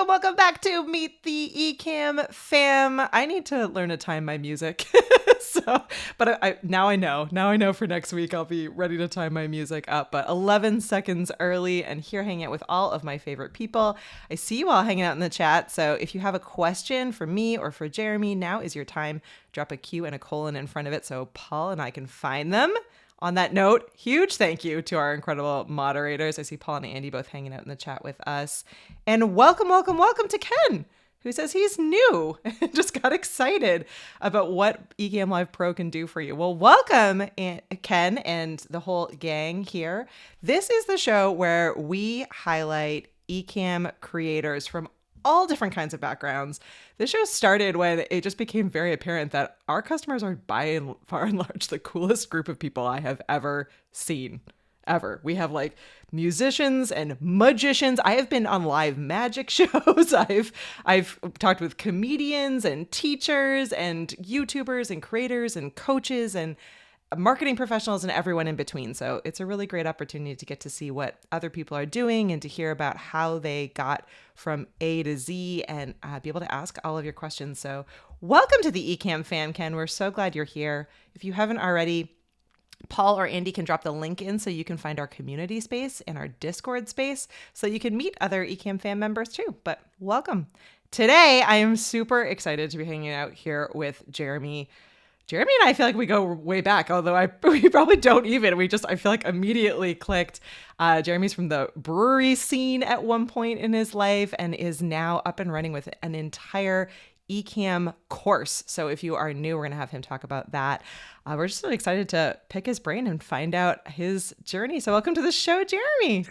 Welcome back to Meet the Ecamm fam. I need to learn to time my music. But now I know for next week I'll be ready to time my music up, but 11 seconds early and here hanging out with all of my favorite people. I see you all hanging out in the chat. So if you have a question for me or for Jeremy, now is your time. Drop a Q and a colon in front of it so Paul and I can find them. On that note, huge thank you to our incredible moderators. I see Paul and Andy both hanging out in the chat with us. And welcome to Ken, who says he's new and just got excited about what Ecamm Live Pro can do for you. Well, welcome, Ken and the whole gang here. This is the show where we highlight Ecamm creators from all different kinds of backgrounds. This show started when it just became very apparent that our customers are by far and large the coolest group of people I have ever seen. Ever. We have like musicians and magicians. I have been on live magic shows. I've talked with comedians and teachers and YouTubers and creators and coaches and marketing professionals and everyone in between. So it's a really great opportunity to get to see what other people are doing and to hear about how they got from A to Z and be able to ask all of your questions. So welcome to the Ecamm fam, Ken. We're so glad you're here. If you haven't already, Paul or Andy can drop the link in so you can find our community space and our Discord space so you can meet other Ecamm fan members too. But welcome. Today, I am super excited to be hanging out here with Jeremy. Jeremy and I feel like we go way back, although we probably don't even. I feel like immediately clicked. Jeremy's from the brewery scene at one point in his life and is now up and running with an entire Ecamm course. So if you are new, we're going to have him talk about that. We're just really excited to pick his brain and find out his journey. So welcome to the show, Jeremy.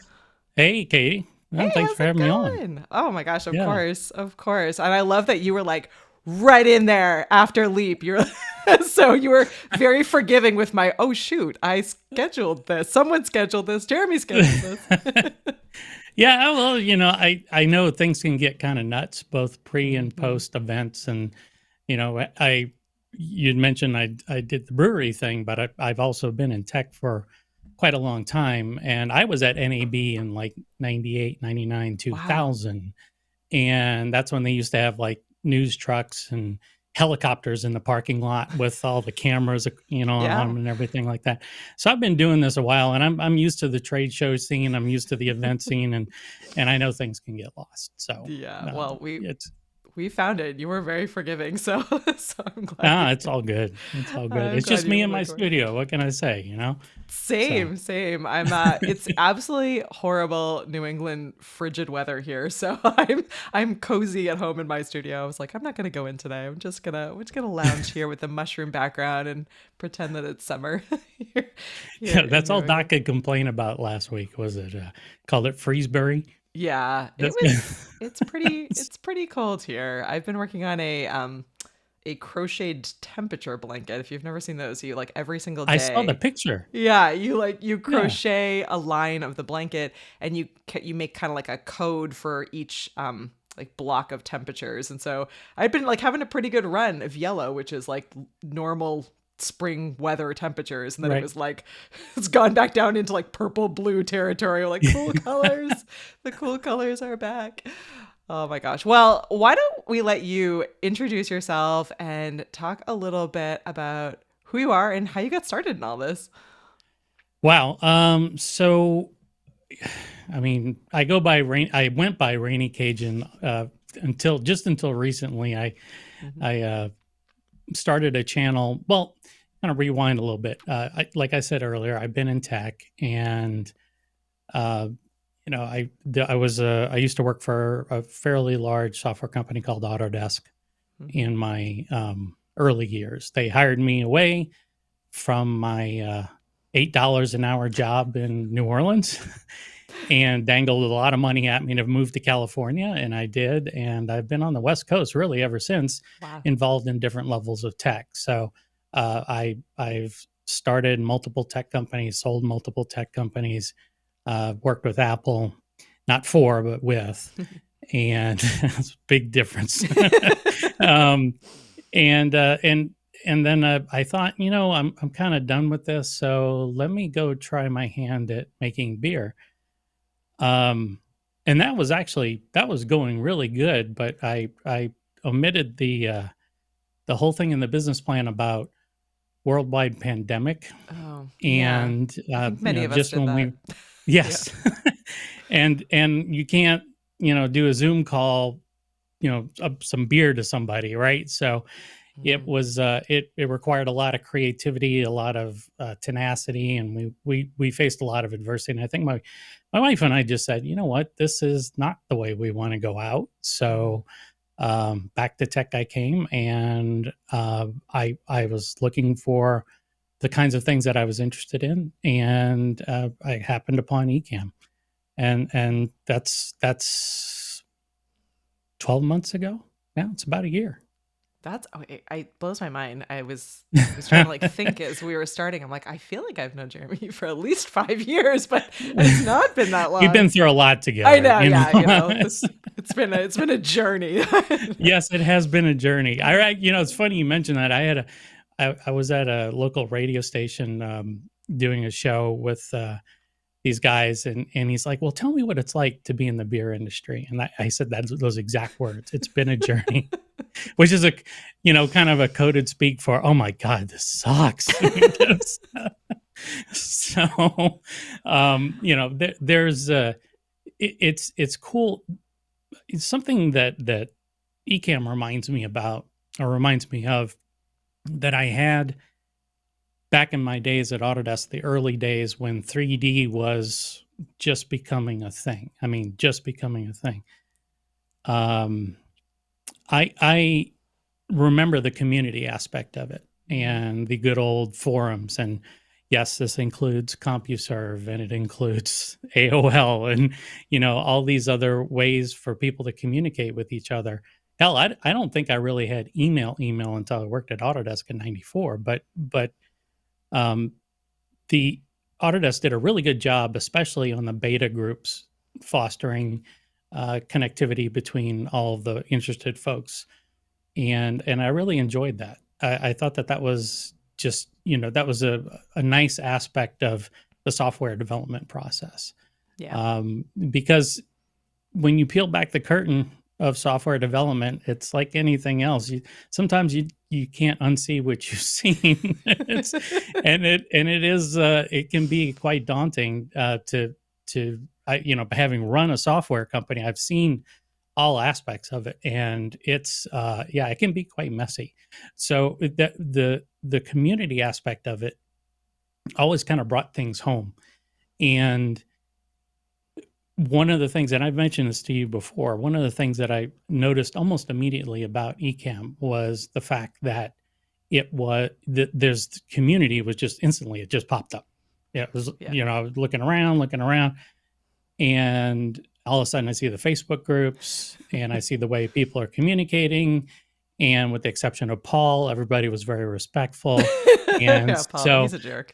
Hey, Katie. Well, hey, thanks for having me on. Oh my gosh, of course. And I love that you were like right in there after Leap. So you were very forgiving with my, oh shoot, I scheduled this. Someone scheduled this. Jeremy scheduled this. Yeah, well, I know things can get kind of nuts, both pre and post events. And, you'd mentioned I did the brewery thing, but I've also been in tech for quite a long time. And I was at NAB in like 98, 99, 2000. Wow. And that's when they used to have like news trucks and helicopters in the parking lot with all the cameras, on them and everything like that. So I've been doing this a while, and I'm used to the trade show scene. I'm used to the event scene, and I know things can get lost. So we found it. You were very forgiving, so so I'm glad Ah, we it's all good. It's all good. I'm It's glad just you me were in my recording. studio. What can I say, you know? So, Same. It's absolutely horrible New England frigid weather here. So I'm cozy at home in my studio. I was like, I'm not gonna go in today. We're just gonna lounge here with the mushroom background and pretend that it's summer here, here yeah, in that's New all England. Doc could complain about last week. Was it called it Freezeberry? Yeah, That's it's pretty cold here. I've been working on a crocheted temperature blanket. If you've never seen those, you like every single I saw the day. picture. Yeah, you Yeah. crochet a line of the blanket and you make kind of like a code for each like block of temperatures. And so I've been like having a pretty good run of yellow, which is like normal spring weather temperatures, and then it Right. was like it's gone back down into like purple blue territory, like cool colors. The cool colors are back. Oh my gosh. Well, why don't we let you introduce yourself and talk a little bit about who you are and how you got started in all this? Wow. So I mean, I went by Rainy Cajun until recently. Hmm. I started a channel. Well, kind of rewind a little bit. Like I said earlier, I've been in tech, and uh, I used to work for a fairly large software company called Autodesk Hmm. in my early years. They hired me away from my $8 an hour job in New Orleans and dangled a lot of money at me to move to California, and I did. And I've been on the West Coast really ever since, Wow. involved in different levels of tech. So I've started multiple tech companies, sold multiple tech companies, worked with Apple, not for, but with, and it's a big difference. um, and then I thought, I'm kind of done with this, so let me go try my hand at making beer. Um, and that was going really good, but I omitted the whole thing in the business plan about worldwide pandemic, Oh, yeah. and I think many of us just did when that. we, Yeah. yes, and you can't do a Zoom call, some beer to somebody, right? So Mm. it required a lot of creativity, a lot of tenacity, and we faced a lot of adversity. And I think my wife and I just said, you know what, this is not the way we want to go out. Mhm. So back to tech I came, and I was looking for the kinds of things that I was interested in, and I happened upon Ecamm, and that's 12 months ago. Now it's about a year. That's oh, it blows my mind. I was trying to like think as we were starting. I'm like, I feel like I've known Jeremy for at least 5 years, but it's not been that We've long. been through a lot I together, know, yeah, It's- it's been a journey. yes, it has been a journey. It's funny you mentioned that. I was at a local radio station doing a show with these guys, and he's like, "Well, tell me what it's like to be in the beer industry." And I said those exact words. It's been a journey, which is kind of a coded speak for, "Oh my God, this sucks." So, there's it's cool. It's something that Ecamm reminds me about, or reminds me of, that I had back in my days at Autodesk, the early days when 3D was just becoming a thing. I mean, just becoming a thing. Um, I remember the community aspect of it Mhm. and the good old forums. And yes, this includes CompuServe, and it includes AOL, and all these other ways for people to communicate with each other. Hell, I don't think I really had email until I worked at Autodesk in '94. But um, the Autodesk did a really good job, especially on the beta groups, fostering connectivity between all of the interested folks, and I really enjoyed that. I thought that was just that was a nice aspect of the software development process, Yeah. because when you peel back the curtain of software development, it's like anything else. Sometimes you can't unsee what you've seen. it's and it is it can be quite daunting to having run a software company. I've seen all aspects of it, and it's yeah, it can be quite messy. So the community aspect of it always kind of brought things home. And one of the things, and I've mentioned this to you before, one of the things that I noticed almost immediately about Ecamm was the fact that it was that there's community was just instantly, it just popped up. Yeah, it was, Yeah. I was looking around, and all of a sudden I see the Facebook groups and I see the way people are communicating. And with the exception of Paul, everybody was very respectful. And Yeah, Paul, so he's a jerk.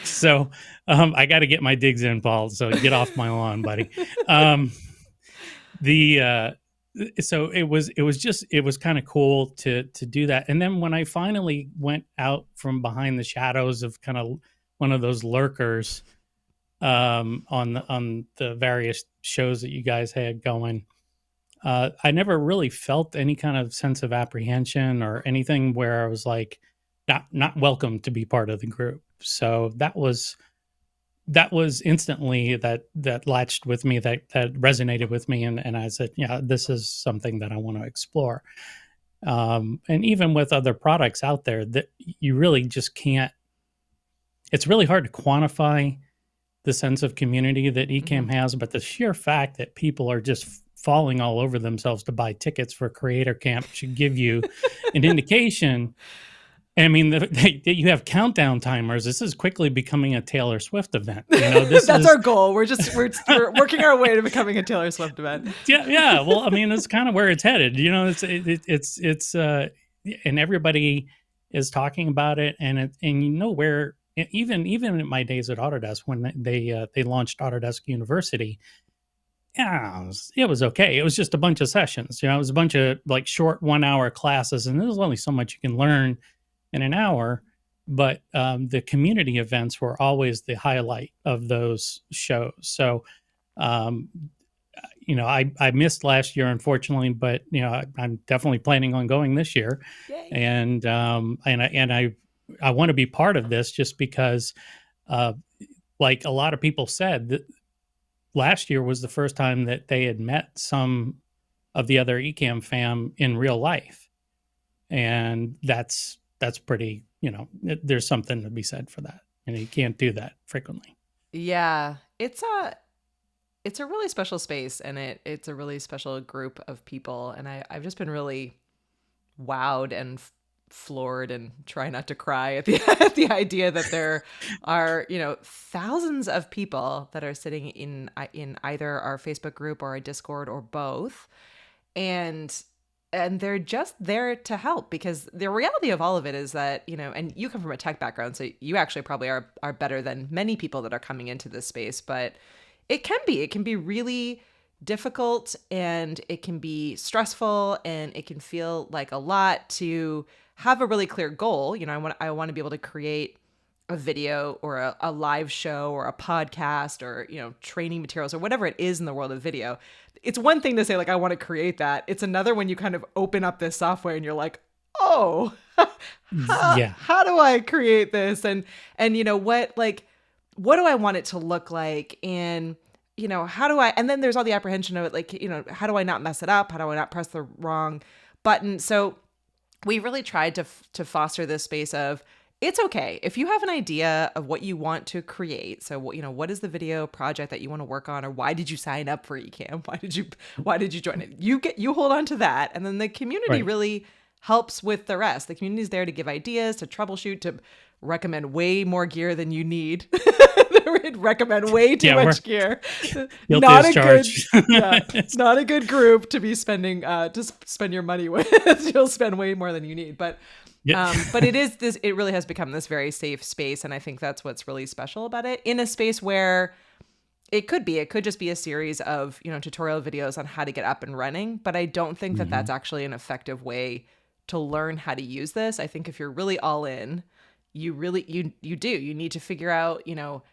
so I got to get my digs in, Paul. So get off my lawn, buddy. Um, the so it was kind of cool to do that. And then when I finally went out from behind the shadows of kind of one of those lurkers on the various shows that you guys had going, I never really felt any kind of sense of apprehension or anything where I was like not welcome to be part of the group. So that was instantly that latched with me, that resonated with me, and I said, yeah, this is something that I want to explore. And even with other products out there, that you really just can't. It's really hard to quantify the sense of community that Ecamm has, but the sheer fact that people are just falling all over themselves to buy tickets for Creator Camp should give you an indication. I mean, you have countdown timers. This is quickly becoming a Taylor Swift event. This That's is our goal. We're working our way to becoming a Taylor Swift event. yeah. Well, I mean, that's kind of where it's headed. It's and everybody is talking about it, and where even in my days at Autodesk when they launched Autodesk University, yeah, it was okay. It was just a bunch of sessions. It was a bunch of like short 1 hour classes, and there's only so much you can learn in an hour. But the community events were always the highlight of those shows. So, I missed last year, unfortunately, but I'm definitely planning on going this year. Yay. And I want to be part of this just because, like a lot of people said, that last year was the first time that they had met some of the other Ecamm fam in real life, and that's pretty. There's something to be said for that, and you can't do that frequently. Yeah, it's a really special space, and it's a really special group of people, and I've just been really wowed and floored and try not to cry at the at the idea that there are thousands of people that are sitting in either our Facebook group or our Discord or both, and they're just there to help, because the reality of all of it is that and you come from a tech background, so you actually probably are better than many people that are coming into this space, but it can be really difficult, and it can be stressful, and it can feel like a lot to have a really clear goal. I want to be able to create a video or a live show or a podcast or training materials or whatever it is in the world of video. It's one thing to say, like, I want to create that. It's another when you kind of open up this software and you're like, oh, how do I create this? And what do I want it to look like? And, how do I, and then there's all the apprehension of it, like, how do I not mess it up? How do I not press the wrong button? So we really tried to foster this space of, it's okay if you have an idea of what you want to create. So, what is the video project that you want to work on, or why did you sign up for Ecamm? Why did you join it? You hold on to that, and then the community really helps with the rest. The community is there to give ideas, to troubleshoot, to recommend way more gear than you need. Recommend way too much gear. Not a good group to be spending to spend your money with. You'll spend way more than you need, but it really has become this very safe space, and I think that's what's really special about it. In a space where it could just be a series of tutorial videos on how to get up and running, but I don't think that that's actually an effective way to learn how to use this. I think if you're really all in, you need to figure out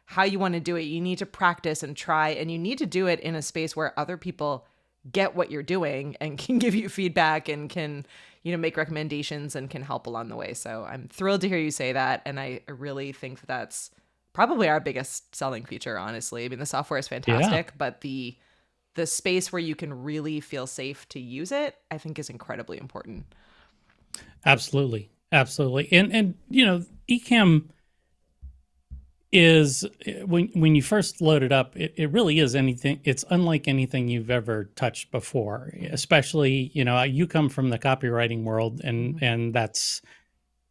how you want to do it. You need to practice and try, and you need to do it in a space where other people get what you're doing and can give you feedback and can make recommendations and can help along the way. So I'm thrilled to hear you say that, and I really think that's probably our biggest selling feature, honestly. I mean, the software is fantastic, but the the space where you can really feel safe to use it, I think is incredibly important. Absolutely. Absolutely. And you know, Ecamm is when you first load it up, it really is anything. It's unlike anything you've ever touched before, especially, you know, you come from the copywriting world, and that's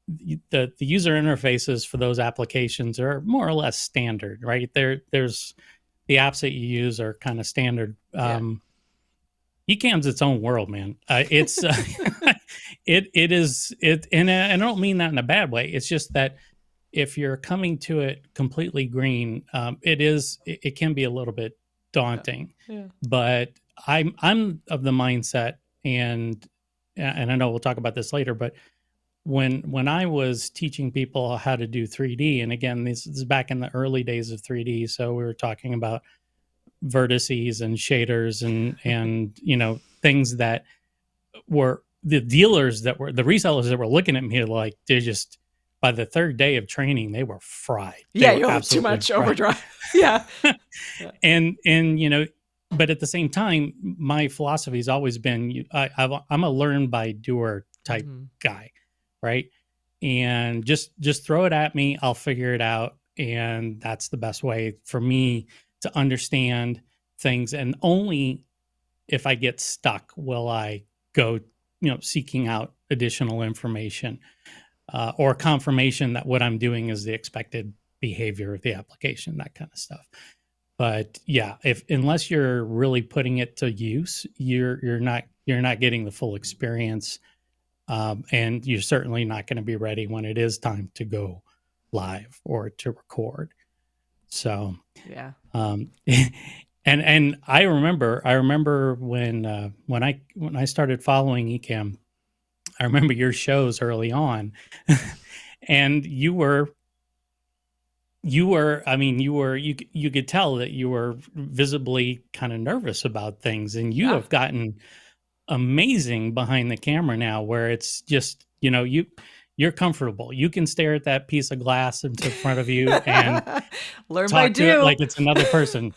the user interfaces for those applications are more or less standard, right? There's the apps that you use are kind of standard. Yeah. Ecamm's its own world, man. It's it is it, and I don't mean that in a bad way. It's just that if you're coming to it completely green, it can be a little bit daunting. Yeah. But I'm of the mindset, and I know we'll talk about this later, but when I was teaching people how to do 3D, and again, this is back in the early days of 3D, so we were talking about vertices and shaders and you know, things that were the dealers that were the resellers that were looking at me like they just by the third day of training they were fried. They Yeah, were you have too absolutely much fried. overdrive. Yeah. Yeah. And you know, but at the same time, my philosophy has always been I'm a learn by doer type Mm-hmm. guy, right? And just throw it at me, I'll figure it out, and that's the best way for me to understand things. And only if I get stuck will I go, you know, seeking out additional information or confirmation that what I'm doing is the expected behavior of the application, that kind of stuff. But yeah, if unless you're really putting it to use, you're not getting the full experience, and you're certainly not going to be ready when it is time to go live or to record. So, Yeah. and I remember when I started following Ecamm, I remember your shows early on, and you could tell that you were visibly kind of nervous about things, and you Yeah. have gotten amazing behind the camera now, where it's just, you know, you're comfortable. You can stare at that piece of glass into front of you and Learn by talk to it do. like it's another person.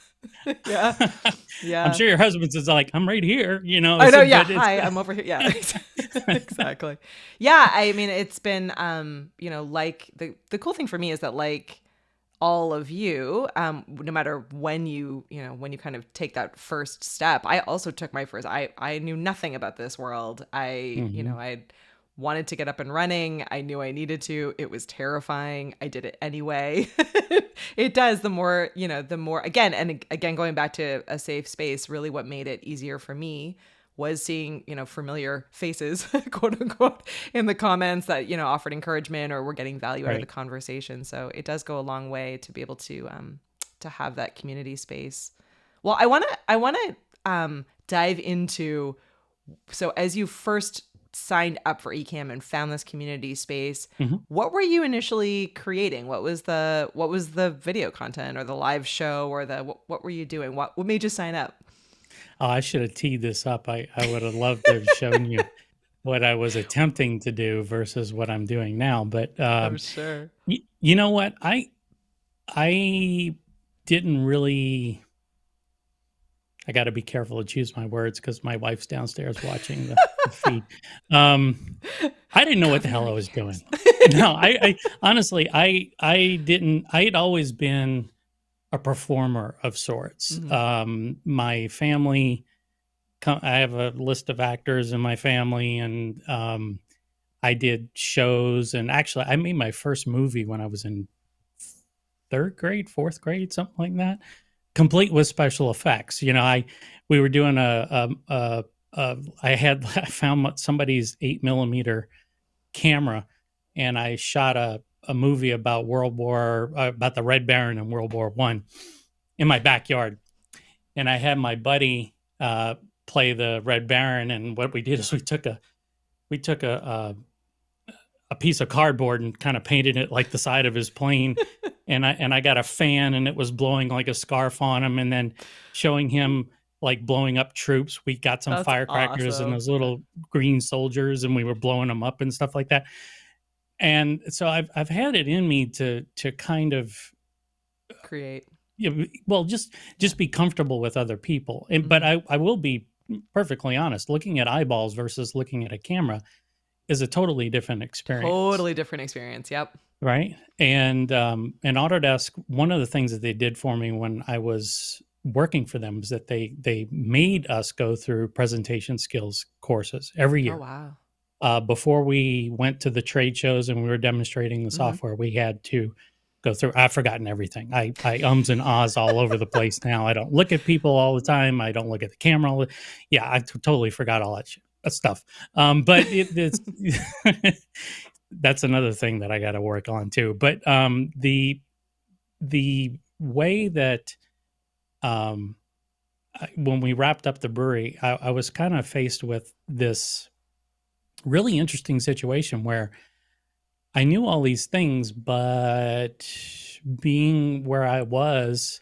Yeah. I'm Yeah. sure your husband's is like, I'm right here, you know. I know. Yeah. But it's Hi, I'm over here. Yeah. Exactly. Yeah. I mean, it's been, like the cool thing for me is that like all of you, no matter when you kind of take that first step, I also took my first, I knew nothing about this world. Mhm. I wanted to get up and running. I knew I needed to. It was terrifying. I did it anyway. It does. The more, again, and again, going back to a safe space, really what made it easier for me was seeing, familiar faces, quote unquote, in the comments that, offered encouragement or were getting value out of the Right. conversation. So it does go a long way to be able to have that community space. Well, I want to dive into, so as you first signed up for Ecamm and found this community space, Mhm. what were you initially creating? What was the video content or the live show or what were you doing? What made you sign up? Oh, I should have teed this up. I would have loved to have shown you what I was attempting to do versus what I'm doing now. But I'm sure. you know what? I didn't really. I got to be careful to choose my words because my wife's downstairs watching the feed. Um, I didn't know what the Cover hell your I was ears. doing. No, I honestly, I didn't. I had always been a performer of sorts. Mhm. My family, I have a list of actors in my family, and I did shows. And actually, I made my first movie when I was in third grade, fourth grade, something like that, complete with special effects. You know, we were doing I found somebody's 8 millimeter camera, and I shot a movie about about the Red Baron in World War I in my backyard, and I had my buddy play the Red Baron. And what we did is we took a piece of cardboard and kind of painted it like the side of his plane. And I got a fan, and it was blowing like a scarf on him, and then showing him like blowing up troops. We got some That's firecrackers and awesome. those little green soldiers, and we were blowing them up and stuff like that. And so I've had it in me to kind of Create. yeah, well, Yeah. just be comfortable with other people. And but Hmm. I will be perfectly honest, looking at eyeballs versus looking at a camera is a totally different experience, Totally different experience. Yep. right? And Autodesk, one of the things that they did for me when I was working for them is that they made us go through presentation skills courses every Oh year. wow. Before we went to the trade shows and we were demonstrating the Hmm. software, we had to go through. I've forgotten everything. I ums and ahs all over the place now. I don't look at people all the time. I don't look at the camera. Yeah, totally forgot all that stuff. But it's that's another thing that I got to work on too. But the way that um, when we wrapped up the brewery, I was kind of faced with this really interesting situation where I knew all these things, but being where I was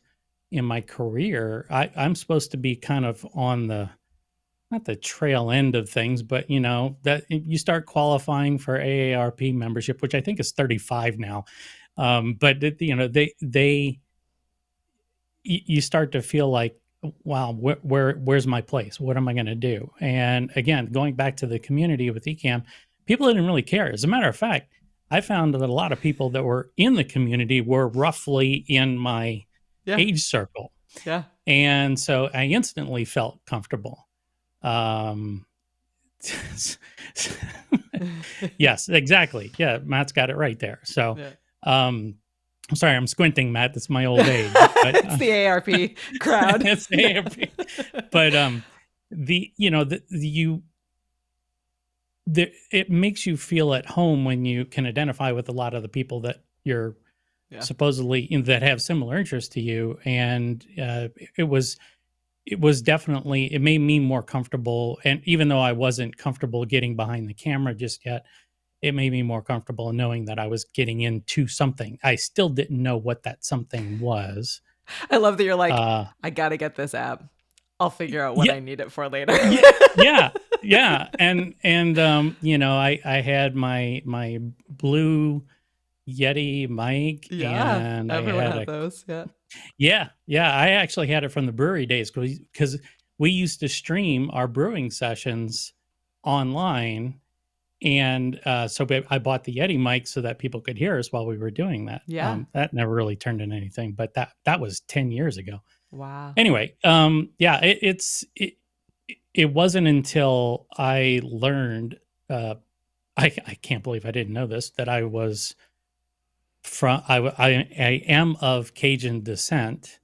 in my career, I'm supposed to be kind of on the not the trail end of things, but that you start qualifying for AARP membership, which I think is 35 now. But you start to feel like, wow, where's my place? What am I going to do? And again, going back to the community with Ecamm, people didn't really care. As a matter of fact, I found that a lot of people that were in the community were roughly in my Yeah. age circle, Yeah. and so I instantly felt comfortable. Um, yes, exactly. Yeah, Matt's got it right there. So, Yeah. um, I'm sorry, I'm squinting, Matt. That's my old age, but It's the ARP crowd. it's AFP. But it makes you feel at home when you can identify with a lot of the people that you're Yeah. supposedly that have similar interests to you, and it was it was definitely it made me more comfortable. And even though I wasn't comfortable getting behind the camera just yet, it made me more comfortable in knowing that I was getting into something. I still didn't know what that something was. I love that you're like, Uh, I gotta get this app. I'll figure out what yeah, I need it for later. yeah, yeah, yeah. I had my blue Yeti mic, Yeah. and I Everyone had had a those. Yeah. yeah. I actually had it from the brewery days because we used to stream our brewing sessions online. And so I bought the Yeti mic so that people could hear us while we were doing that. Yeah. That never really turned into anything, but that was 10 years ago. Wow. Anyway, yeah, it wasn't until I learned, I can't believe I didn't know this, that I was I am of Cajun descent,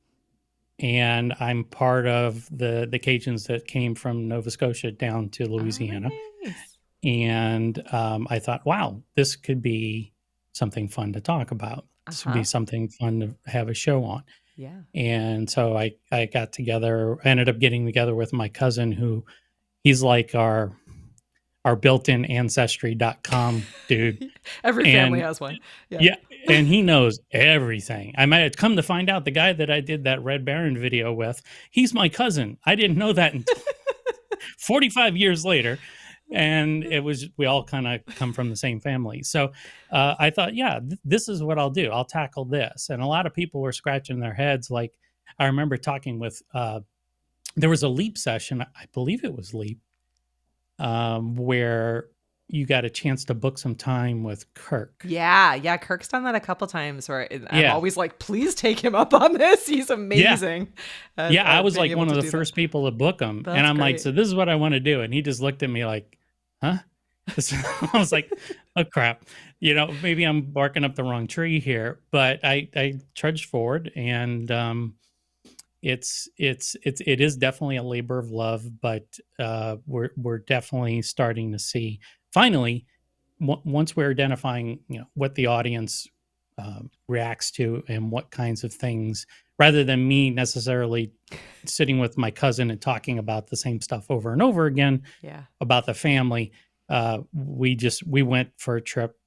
and I'm part of the Cajuns that came from Nova Scotia down to Oh, Louisiana. nice. And I thought, wow, this could be something fun to talk about. Uh This would be huh. something fun to have a show on. Yeah. And so I got together, I ended up getting together with my cousin, who he's like our built-in ancestry.com dude. Every family And has one. Yeah. yeah, and he knows everything. I might have come to find out the guy that I did that Red Baron video with, he's my cousin. I didn't know that until 45 years later. And it was, we all kind of come from the same family. So I thought, yeah, this is what I'll do. I'll tackle this. And a lot of people were scratching their heads. Like, I remember talking with, there was a Leap session, I believe it was Leap, where you got a chance to book some time with Kirk. Yeah, yeah, Kirk's done that a couple times where I'm Yeah. always like, please take him up on this. He's Yeah. amazing Yeah, I at was being like able one to of the do that. first people to book him, and That's I'm like, great. "So this is what I want to do," and he just looked at me like, "Huh?" So I was like, "Oh crap, maybe I'm barking up the wrong tree here." But I trudged forward, and it is definitely a labor of love, but we're definitely starting to see finally once we're identifying what the audience reacts to and what kinds of things, rather than me necessarily sitting with my cousin and talking about the same stuff over and over again Yeah. about the family. We went for a trip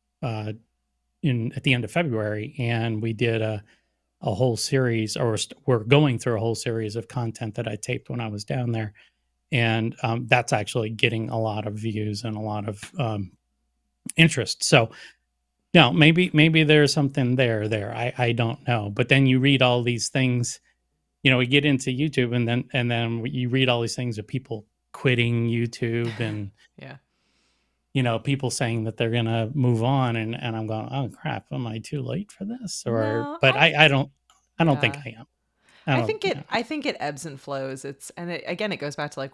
in at the end of February, and we did a whole series, or we're going through a whole series of content that I taped when I was down there, and that's actually getting a lot of views and a lot of interest. So No, maybe there's something there. I don't know. But then you read all these things, we get into YouTube, and then you read all these things of people quitting YouTube, and Yeah. people saying that they're gonna move on, and I'm going, oh crap, am I too late for this? Or No, but I don't think yeah. I am. I don't. I think it ebbs and flows. Again, it goes back to like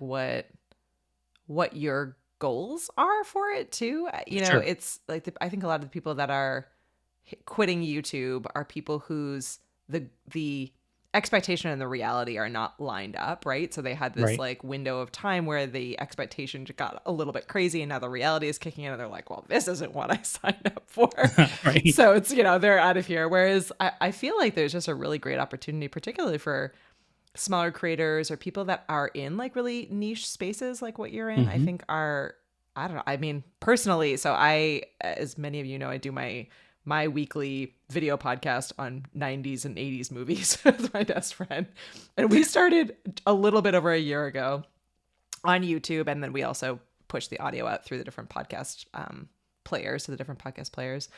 what your goals are for it too. Sure. It's like I think a lot of the people that are quitting YouTube are people whose the expectation and the reality are not lined up, right? So they had this Right. like window of time where the expectation got a little bit crazy, and now the reality is kicking in, and they're like, well, this isn't what I signed up for. Right. So it's, they're out of here. Whereas I feel like there's just a really great opportunity, particularly for smaller creators or people that are in like really niche spaces like what you're in. I Hmm. think are, I don't know, I mean, personally, so I, as many of you know, I do my weekly video podcast on 90s and 80s movies with my best friend, and we started a little bit over a year ago on YouTube, and then we also push the audio out through the different podcast players, to the different podcast players.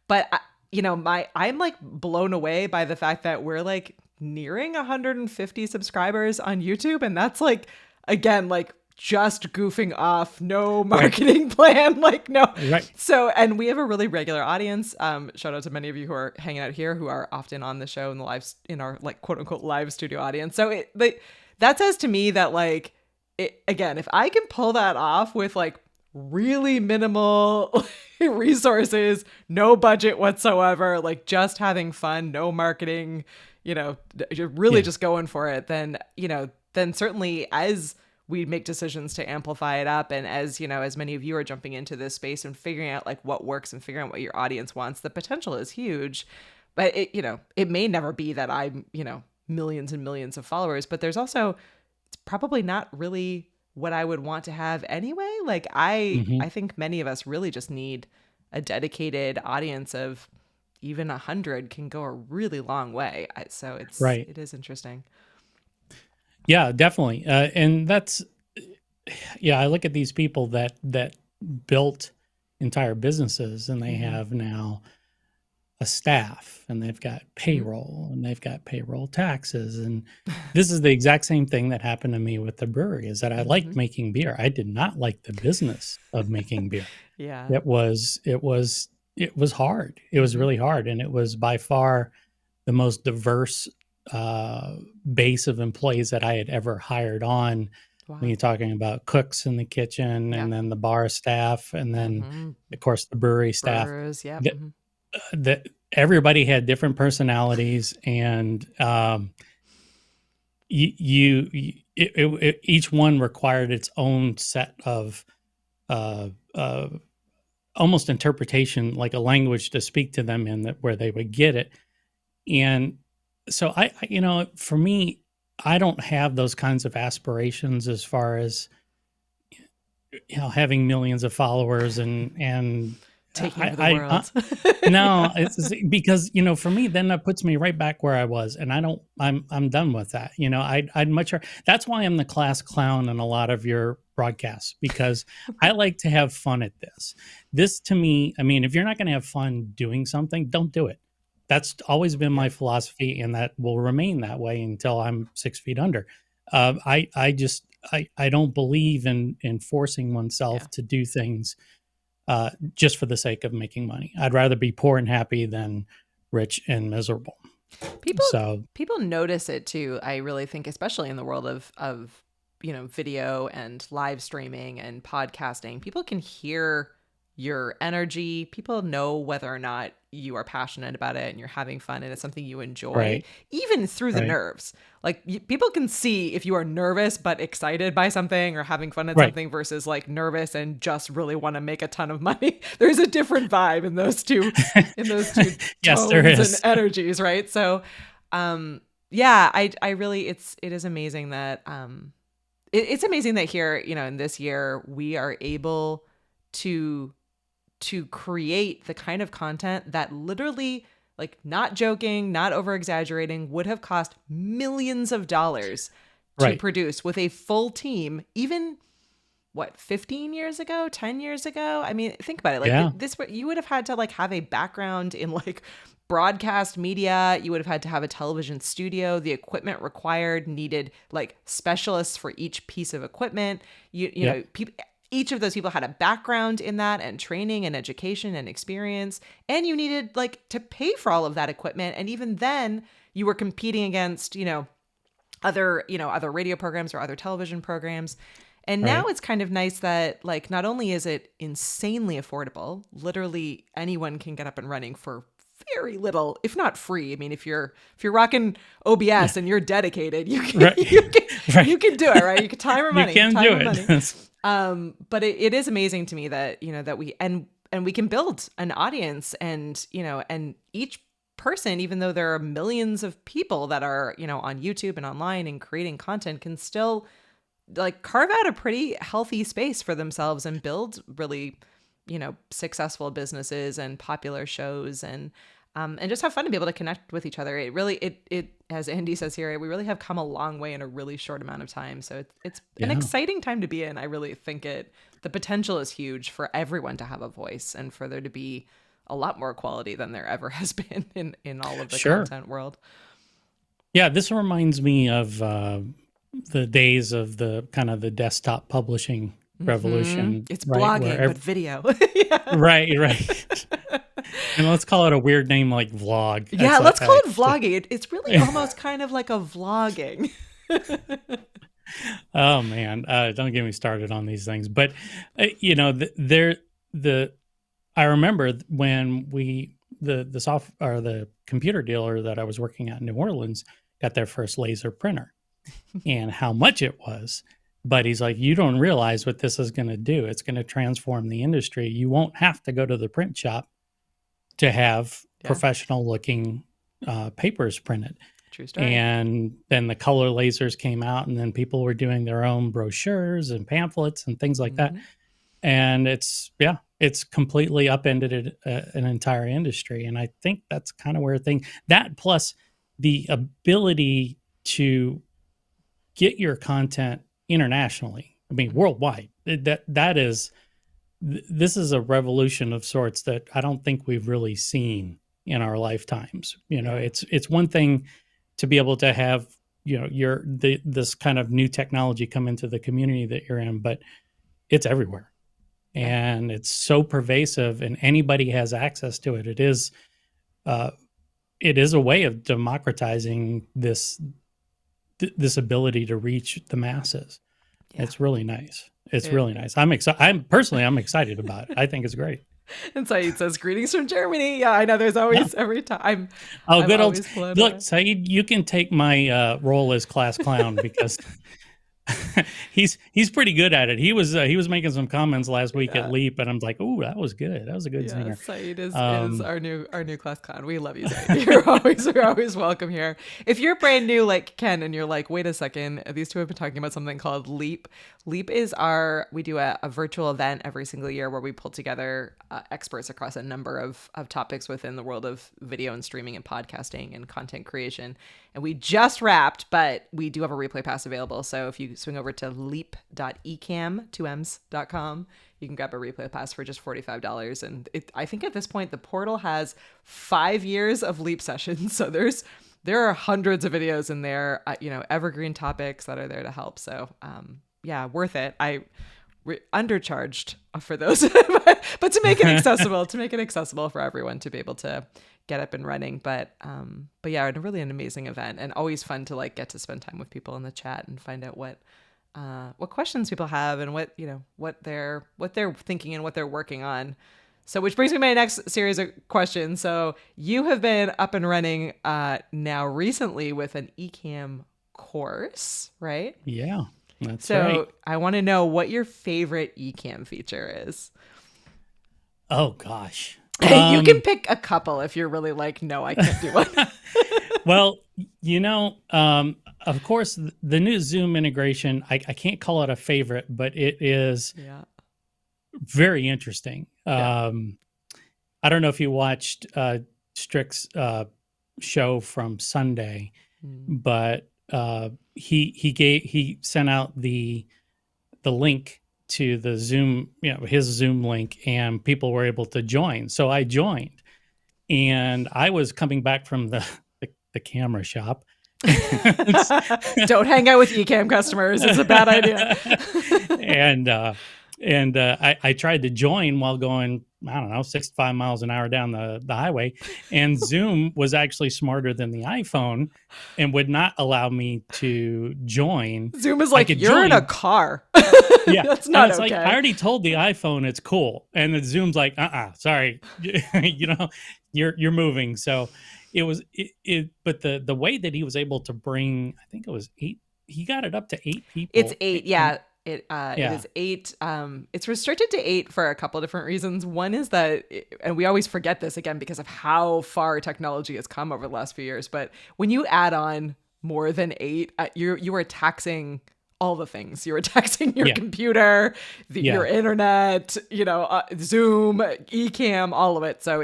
But I'm like blown away by the fact that we're like nearing 150 subscribers on YouTube, and that's like, again, like just goofing off, no Right. marketing plan, like no. Right. So, and we have a really regular audience. Shout out to many of you who are hanging out here, who are often on the show in the in our like quote unquote live studio audience. So that says to me that like, again, if I can pull that off with like really minimal resources, no budget whatsoever, like just having fun, no marketing, you're really Yeah. just going for it, then, then certainly as we make decisions to amplify it up, and as, as many of you are jumping into this space and figuring out like what works and figuring out what your audience wants, the potential is huge. But it may never be that I'm, millions and millions of followers, but there's also, it's probably not really what I would want to have anyway. Like Hmm. I think many of us really just need a dedicated audience of even 100 can go a really long way. So Right. it is interesting. Yeah, definitely. And that's, yeah, I look at these people that built entire businesses, and they Mm-hmm. have now a staff, and they've got Mm-hmm. payroll, and they've got payroll taxes. And this is the exact same thing that happened to me with the brewery, is that I Mm-hmm. liked making beer. I did not like the business of making beer. Yeah. It was hard. It was Mm-hmm. really hard, and it was by far the most diverse uh, base of employees that I had ever hired on. When Wow. you're talking about cooks in the kitchen, Yeah. and then the bar staff, and then Mm-hmm. of course the brewery staff, Brewers. Yeah. that Mm-hmm. that everybody had different personalities, and each one required its own set of uh, uh, almost interpretation, like a language to speak to them in, that where they would get it. And so for me, I don't have those kinds of aspirations as far as, having millions of followers, and Taking over the I world. no, Yeah. it's because, for me, then that puts me right back where I was, and I'm done with that. I'd much that's why I'm the class clown in a lot of your broadcasts, because I like to have fun at this. This to me, I mean, if you're not going to have fun doing something, don't do it. That's always been my Yep. philosophy, and that will remain that way until I'm 6 feet under. I don't believe in forcing Yeah. oneself to do things just for the sake of making money. I'd rather be poor and happy than rich and miserable. People So, people notice it too. I really think, especially in the world of video and live streaming and podcasting, people can hear your energy. People know whether or not you are passionate about it and you're having fun and it's something you enjoy, right, even through the right, nerves. Like people can see if you are nervous but excited by something or having fun at right. something versus like nervous and just really want to make a ton of money. There's a different vibe in those two Yes, there tones and is. energies, right? So yeah, I really, it is amazing that it's amazing that here, in this year we are able to create the kind of content that literally, like, not joking, not over exaggerating, would have cost millions of dollars to Right. produce with a full team, even what, 15 years ago, 10 years ago? I mean, think about it. Like Yeah. this, you would have had to like have a background in like broadcast media. You would have had to have a television studio. The equipment required needed like specialists for each piece of equipment. You know, people, each of those people had a background in that and training and education and experience. And you needed like to pay for all of that equipment. And even then you were competing against, other radio programs or other television programs. And now Right. it's kind of nice that like not only is it insanely affordable, literally anyone can get up and running for very little, if not free. I mean, if you're rocking OBS and you're dedicated, you can Right. Right. you can do it, right? You can time or You money, can time do or money. it. But it is amazing to me that that we and we can build an audience, and and each person, even though there are millions of people that are on YouTube and online and creating content, can still like carve out a pretty healthy space for themselves and build really successful businesses and popular shows, and just have fun to be able to connect with each other. It really it as Andy says here, we really have come a long way in a really short amount of time. So it's an exciting time to be in. I really think the potential is huge for everyone to have a voice and for there to be a lot more quality than there ever has been in all of the content world. Yeah, this reminds me of the days of the kind of the desktop publishing revolution. It's right? blogging, but video. Yeah. Right. And let's call it a weird name like vlog. Yeah, It's let's like, call it vlogging. It's really almost kind of like a vlogging. oh man, don't get me started on these things. But I remember when the computer dealer that I was working at in New Orleans got their first laser printer, and how much it was. But he's like, you don't realize what this is going to do. It's going to transform the industry. You won't have to go to the print shop to have professional looking papers printed. True story. And then the color lasers came out, and then people were doing their own brochures and pamphlets and things like that. And it's completely upended an entire industry. And I think that's kind of where that plus the ability to get your content internationally, I mean, worldwide, this is a revolution of sorts that I don't think we've really seen in our lifetimes. It's one thing to be able to have, this kind of new technology come into the community that you're in, but it's everywhere. And it's so pervasive, and anybody has access to it. It is a way of democratizing this ability to reach the masses. It's really nice. It's really nice. I'm excited. I'm excited about it. I think it's great. And Saeed says, greetings from Germany. Yeah, I know there's always every time. Good old look, Saeed, you can take my role as class clown because he's pretty good at it. He was making some comments last week at Leap, and I'm like, "Ooh, that was good. That was a good singer." Saeed is our new class clown. We love you, Saeed. You're always welcome here. If you're brand new like Ken and you're like, wait a second, these two have been talking about something called Leap. Leap is we do a virtual event every single year where we pull together experts across a number of topics within the world of video and streaming and podcasting and content creation. And we just wrapped, but we do have a replay pass available. So if you swing over to leap.ecamm.com, you can grab a replay pass for just $45. And I think at this point, the portal has 5 years of Leap sessions. So there are hundreds of videos in there, evergreen topics that are there to help. So worth it. Undercharged for those, but to make it accessible for everyone to be able to get up and running. But yeah, really an amazing event, and always fun to like get to spend time with people in the chat and find out what questions people have and what they're thinking and what they're working on. So, which brings me to my next series of questions. So you have been up and running now recently with an Ecamm course, right? Yeah. That's so right. I want to know what your favorite Ecamm feature is. Oh gosh. You can pick a couple if you're really like, no, I can't do one. Well, of course, the new Zoom integration, I can't call it a favorite, but it is very interesting. I don't know if you watched Strick's show from Sunday, but he sent out the link to the Zoom, his Zoom link, and people were able to join. So I joined, and I was coming back from the camera shop. Don't hang out with Ecamm customers. It's a bad idea. I tried to join while going, I don't know, 65 miles an hour down the highway. And Zoom was actually smarter than the iPhone and would not allow me to join. Zoom is like, you're in a car. Yeah. That's not it's okay. like, I already told the iPhone it's cool. And the Zoom's like, sorry. You're moving. So it was, but the way that he was able to bring, I think it was 8, he got it up to 8 people. It's 8. Yeah. It is 8. It's restricted to 8 for a couple of different reasons. One is that, and we always forget this again because of how far technology has come over the last few years, but when you add on more than 8, you are taxing all the things. You're taxing your computer, your internet, Zoom, Ecamm, all of it. So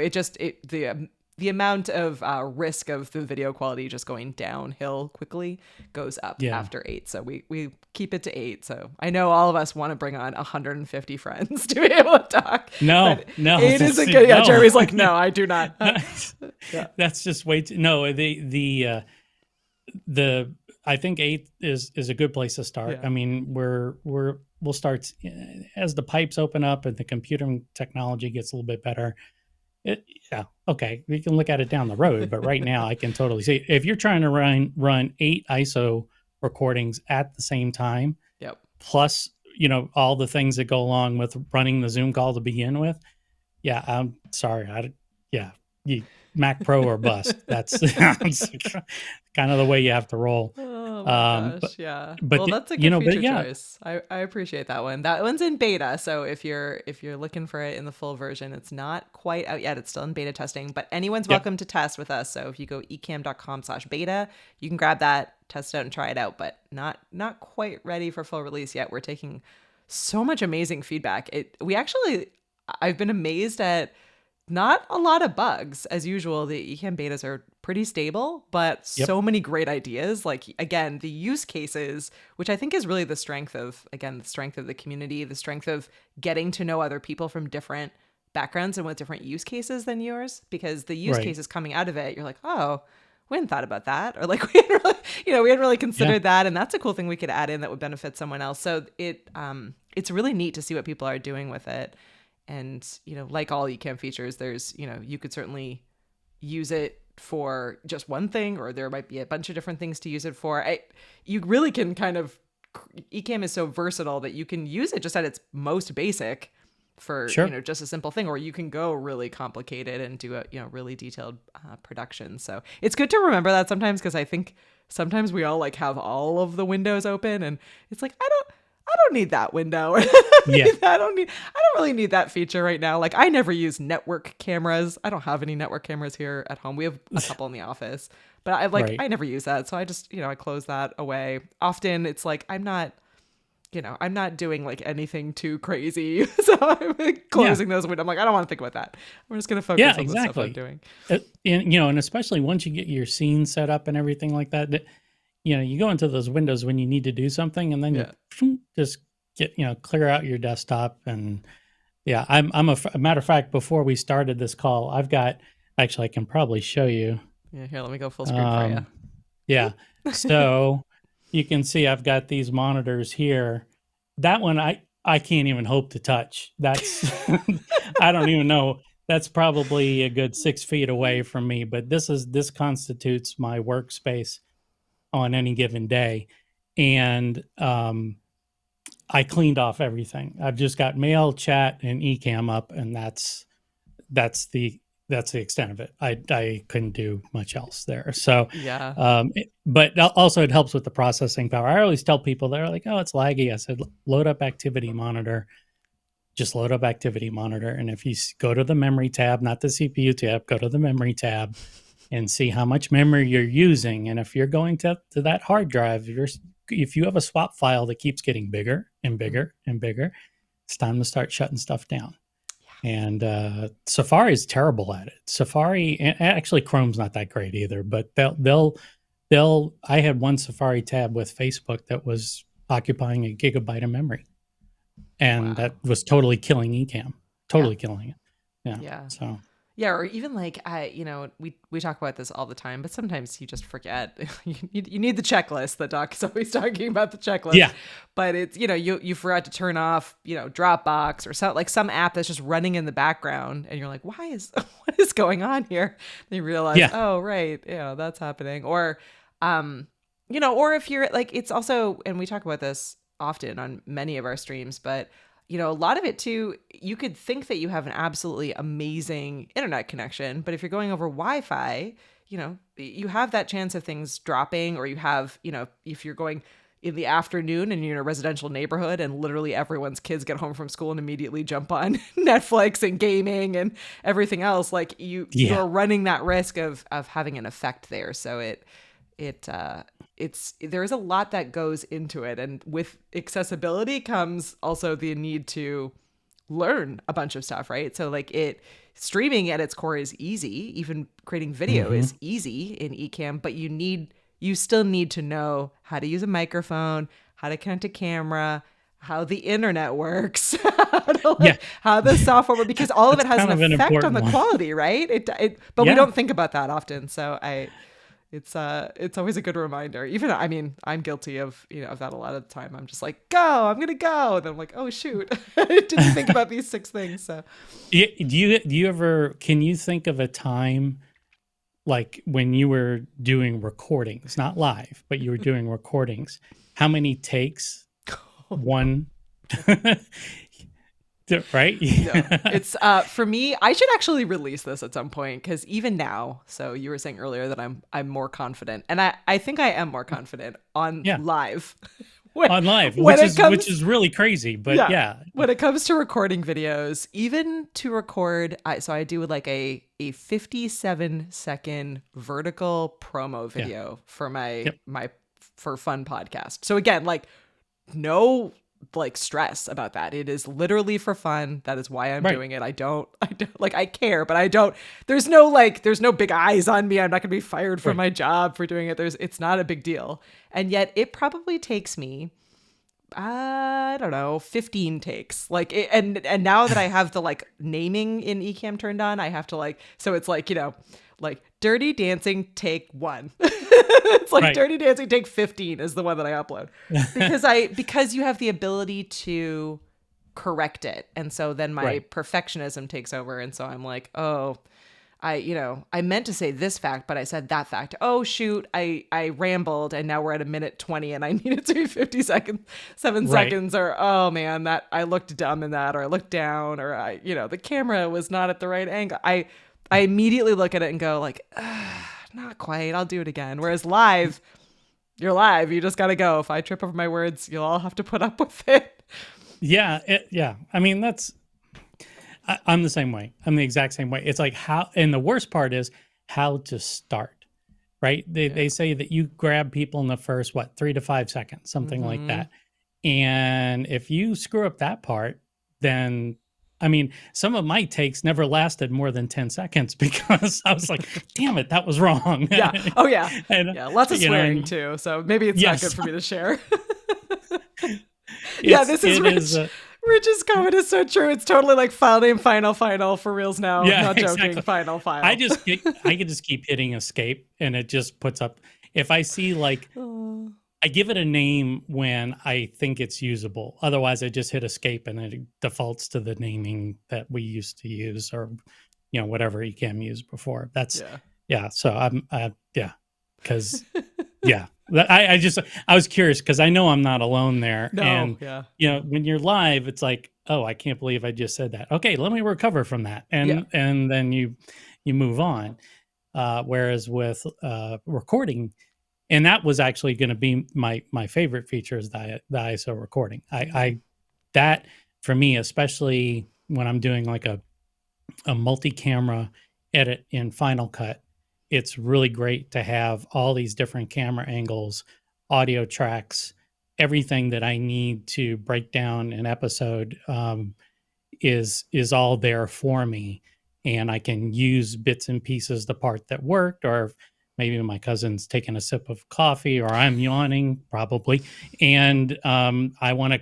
the amount of risk of the video quality just going downhill quickly goes up after 8. So we keep it to 8. So I know all of us want to bring on 150 friends to be able to talk. No. 8 isn't good. Yeah, Jeremy's like, no, I do not. That's just way too. No, I think 8 is a good place to start. Yeah. I mean, we'll start as the pipes open up and the computing technology gets a little bit better. Okay, we can look at it down the road, but right now I can totally see if you're trying to run 8 ISO recordings at the same time. Yep. Plus, all the things that go along with running the Zoom call to begin with. Yeah, I'm sorry. Mac Pro or bust. That's kind of the way you have to roll. Oh my gosh, yeah. But that's a good feature choice. I appreciate that one. That one's in beta, so if you're looking for it in the full version, it's not quite out yet. It's still in beta testing, but anyone's welcome to test with us. So if you go ecamm.com/beta, you can grab that, test it out, and try it out. But not quite ready for full release yet. We're taking so much amazing feedback. I've been amazed at. Not a lot of bugs as usual. The Ecamm betas are pretty stable, but so many great ideas. Like, again, the use cases, which I think is really the strength of the community, the strength of getting to know other people from different backgrounds and with different use cases than yours, because the use cases coming out of it, you're like, oh, we hadn't thought about that. Or like, we hadn't really considered that. And that's a cool thing we could add in that would benefit someone else. So it's really neat to see what people are doing with it. And, like all Ecamm features, there's, you could certainly use it for just one thing, or there might be a bunch of different things to use it for. You really can Ecamm is so versatile that you can use it just at its most basic for, just a simple thing, or you can go really complicated and do a, really detailed production. So it's good to remember that sometimes, because I think sometimes we all have all of the windows open and it's like, I don't need that window. I don't really need that feature right now. Like, I never use network cameras. I don't have any network cameras here at home. We have a couple in the office, but I never use that. So I just, I close that away. Often it's like, I'm not doing anything too crazy. So I'm closing those windows. I'm like, I don't want to think about that. I'm just going to focus on the stuff I'm doing. And especially once you get your scene set up and everything like that, you go into those windows when you need to do something, and then you just get, clear out your desktop. And I'm a matter of fact, before we started this call, I can probably show you. Yeah, here, let me go full screen for you. Yeah. So you can see I've got these monitors here. That one I can't even hope to touch. That's I don't even know. That's probably a good 6 feet away from me, but this constitutes my workspace on any given day. And I cleaned off everything. I've just got mail, chat, and Ecamm up, and that's the extent of it. I couldn't do much else there. So but also it helps with the processing power. I always tell people, they're like, oh, it's laggy. I said, load up Activity Monitor. Just load up Activity Monitor, and if you go to the memory tab, not the CPU tab, go to the memory tab and see how much memory you're using. And if you're going to that hard drive, if you have a swap file that keeps getting bigger and bigger and bigger, it's time to start shutting stuff down. And Safari is terrible at it. Safari, actually Chrome's not that great either, but I had one Safari tab with Facebook that was occupying 1 gigabyte of memory. and Wow. that was totally killing Ecamm, Yeah. totally killing it. Yeah. Yeah. So Yeah, or even like we talk about this all the time, but sometimes you just forget. You need the checklist. The doc is always talking about the checklist, yeah, but it's you forgot to turn off Dropbox or some app that's just running in the background, and you're like, why is what is going on here? And you realize, yeah, oh right, that's happening. Or, or if you're like, it's also, and we talk about this often on many of our streams, but a lot of it too, you could think that you have an absolutely amazing internet connection, but if you're going over Wi-Fi, you have that chance of things dropping, or you have, if you're going in the afternoon and you're in a residential neighborhood and literally everyone's kids get home from school and immediately jump on Netflix and gaming and everything else, like yeah. you're running that risk of having an effect there. So it it's there is a lot that goes into it, and with accessibility comes also the need to learn a bunch of stuff, right? So like streaming at its core is easy, even creating video Hmm. is easy in Ecamm, but you still need to know how to use a microphone, how to connect a camera, how the internet works, Yeah. how the software works, because all of That's it has an kind of an effect on important the one. quality, right? But we Yeah. don't think about that often. So it's always a good reminder. Even, I mean, I'm guilty of of that a lot of the time. I'm just like, go, I'm gonna go, and then I'm like, oh shoot, I didn't think about these 6 things. So Do you ever, can you think of a time like when you were doing recordings, not live, but you were doing recordings, how many takes? oh no. One, right? No, it's for me. I should actually release this at some point, because even now. So you were saying earlier that I'm more confident, and I think I am more confident on Yeah, live when on live, when it which comes. is really crazy, but Yeah, yeah, when it comes to recording videos, even to record, so I do like a 57-second vertical promo yeah, video for my yep, my for fun podcast. So again, like no like stress about that. It is literally for fun. That is why I'm right, doing it. I don't like, I care, but I don't, there's no big eyes on me. I'm not going to be fired from right, my job for doing it. It's not a big deal. And yet it probably takes me, I don't know, 15 takes. Like and now that I have the like naming in Ecamm turned on, I have to like, so it's like, like Dirty Dancing take 1. It's like right, Dirty Dancing take 15 is the one that I upload. Because you have the ability to correct it. And so then my right, perfectionism takes over, and so I'm like, "Oh, I meant to say this fact, but I said that fact. Oh shoot, I rambled, and now we're at a minute 20, and I needed to be 50 seconds, 7 right. seconds, or oh man, that I looked dumb in that, or I looked down, or the camera was not at the right angle. I immediately look at it and go like, not quite. I'll do it again. Whereas live, you're live. You just got to go. If I trip over my words, you'll all have to put up with it. Yeah, yeah. I mean, I'm the same way. I'm the exact same way. It's like how, and the worst part is how to start, right? Yeah. They say that you grab people in the first, what, 3 to 5 seconds, something like Mm-hmm. that. And if you screw up that part, then, I mean, some of my takes never lasted more than 10 seconds because I was like, damn it, that was wrong. Yeah. Oh yeah. And, Yeah. Lots of swearing and too. So maybe it's not good yes, for me to share. Yeah, this is it is, Rich. Rich's comment is so true. It's totally like file name final for reals now. yeah, Not joking. exactly. Final file. I can just keep hitting escape and it just puts up, if I see like, Oh, I give it a name when I think it's usable. Otherwise, I just hit escape and it defaults to the naming that we used to use, or whatever Ecamm used before. That's yeah. yeah. So yeah, because yeah, I was curious because I know I'm not alone there, No. and Yeah. when you're live, it's like, oh, I can't believe I just said that. Okay, let me recover from that, Yeah. and then you move on. Whereas with recording, and that was actually going to be my favorite feature, is the ISO recording. I that for me, especially when I'm doing like a multi-camera edit in Final Cut, it's really great to have all these different camera angles, audio tracks, everything that I need to break down an episode, is all there for me, and I can use bits and pieces the part that worked, or maybe my cousin's taking a sip of coffee, or I'm yawning probably, and I want to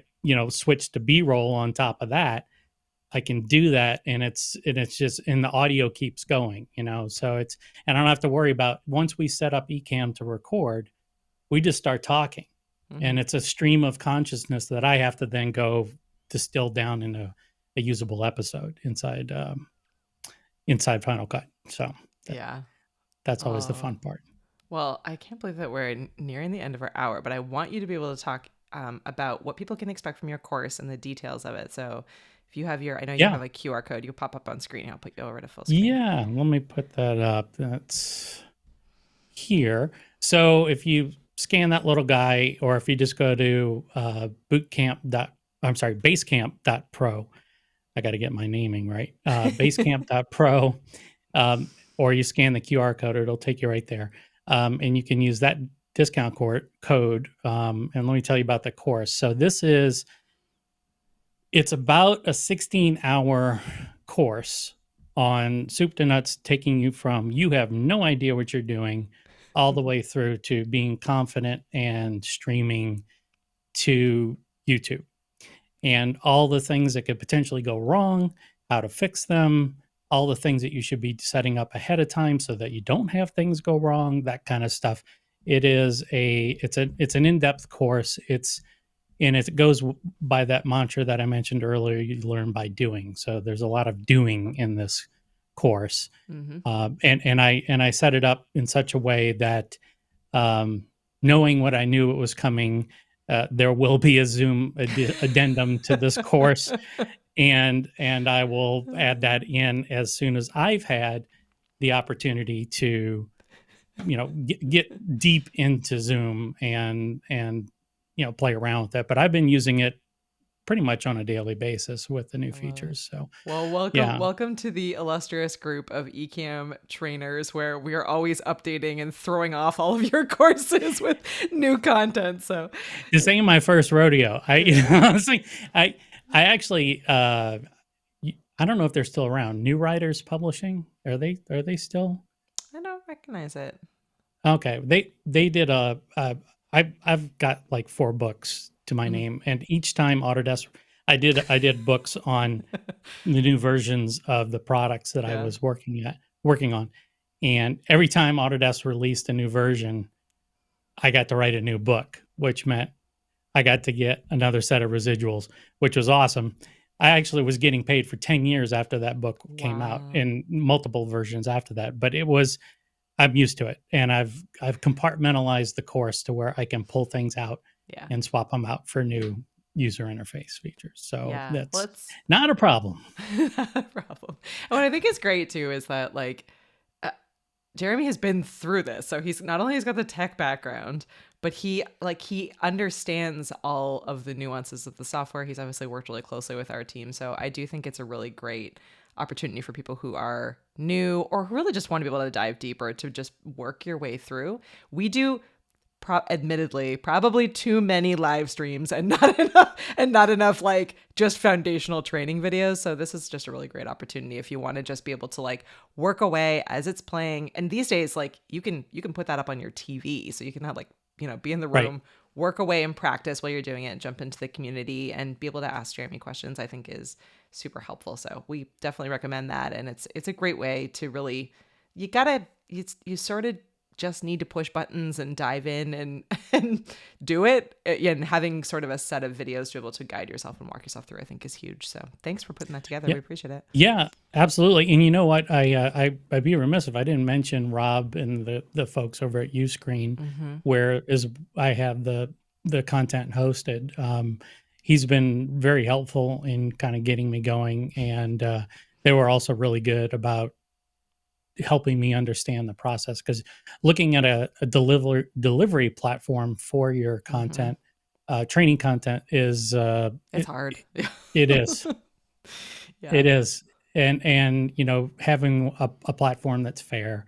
switch to B-roll on top of that, I can do that, and it's just, and the audio keeps going, so and I don't have to worry about, once we set up Ecamm to record, we just start talking, and it's a stream of consciousness that I have to then go distill down into a usable episode inside Final Cut. So Yeah. that's always the Oh, fun part. well, I can't believe that we're nearing the end of our hour, but I want you to be able to talk about what people can expect from your course and the details of it. So if you have I know you Yeah. have a QR code, you'll pop up on screen. I'll put you over to full screen. Yeah. Let me put that up. That's here. So if you scan that little guy, or if you just go to Basecamp.pro, I got to get my naming right. Basecamp.pro, or you scan the QR code, it'll take you right there. And you can use that discount code. And let me tell you about the course. So it's about a 16-hour course on soup to nuts, taking you from you have no idea what you're doing all the way through to being confident and streaming to YouTube, and all the things that could potentially go wrong, how to fix them, all the things that you should be setting up ahead of time so that you don't have things go wrong, that kind of stuff. It's an in-depth course. And it goes by that mantra that I mentioned earlier, you learn by doing. So there's a lot of doing in this course. Mm-hmm. And I set it up in such a way that, knowing what I knew it was coming, there will be a Zoom addendum to this course, and I will add that in as soon as I've had the opportunity to get deep into Zoom and play around with it. But I've been using it pretty much on a daily basis with the new I love it. features. So Well, yeah, welcome to the illustrious group of Ecamm trainers, where we are always updating and throwing off all of your courses with new content. So, this ain't my first rodeo. yeah, Honestly, I actually I don't know if they're still around. New Writers Publishing, are they still? I don't recognize it. Okay, they did I've got like 4 books to my Mhm. name, and each time Autodesk, I did books on the new versions of the products that I Yeah. was working on, and every time Autodesk released a new version, I got to write a new book, which meant I got to get another set of residuals, which was awesome. I actually was getting paid for 10 years after that book came out, Wow. in multiple versions after that, but I'm used to it, and I've compartmentalized the course to where I can pull things out Yeah. and swap them out for new user interface features. So Yeah. Well, that's it's not a problem. not a problem. And what I think is great too is that uh, Jeremy has been through this. So he's not only has got the tech background, but he understands all of the nuances of the software. He's obviously worked really closely with our team. So I do think it's a really great opportunity for people who are new or who really just want to be able to dive deeper to just work your way through. We do admittedly probably too many live streams and not enough like just foundational training videos. So this is just a really great opportunity if you want to just be able to like work away as it's playing. And these days, like you can put that up on your TV, so you can have like be in the Right. room, work away and practice while you're doing it, and jump into the community and be able to ask Jeremy questions. I think is super helpful. So we definitely recommend that, and it's a great way to really you sort of just need to push buttons and dive in and and do it. And having sort of a set of videos to be able to guide yourself and walk yourself through, I think, is huge. So thanks for putting that together. Yeah. We appreciate it. Yeah, absolutely. And you know what? I'd be remiss if I didn't mention Rob and the folks over at UScreen, Mm-hmm. where is I have the content hosted. He's been very helpful in kind of getting me going, and they were also really good about helping me understand the process, because looking at a delivery platform for your Mm-hmm. content, training content, is It's hard. it is. Yeah. It is. And having a platform that's fair,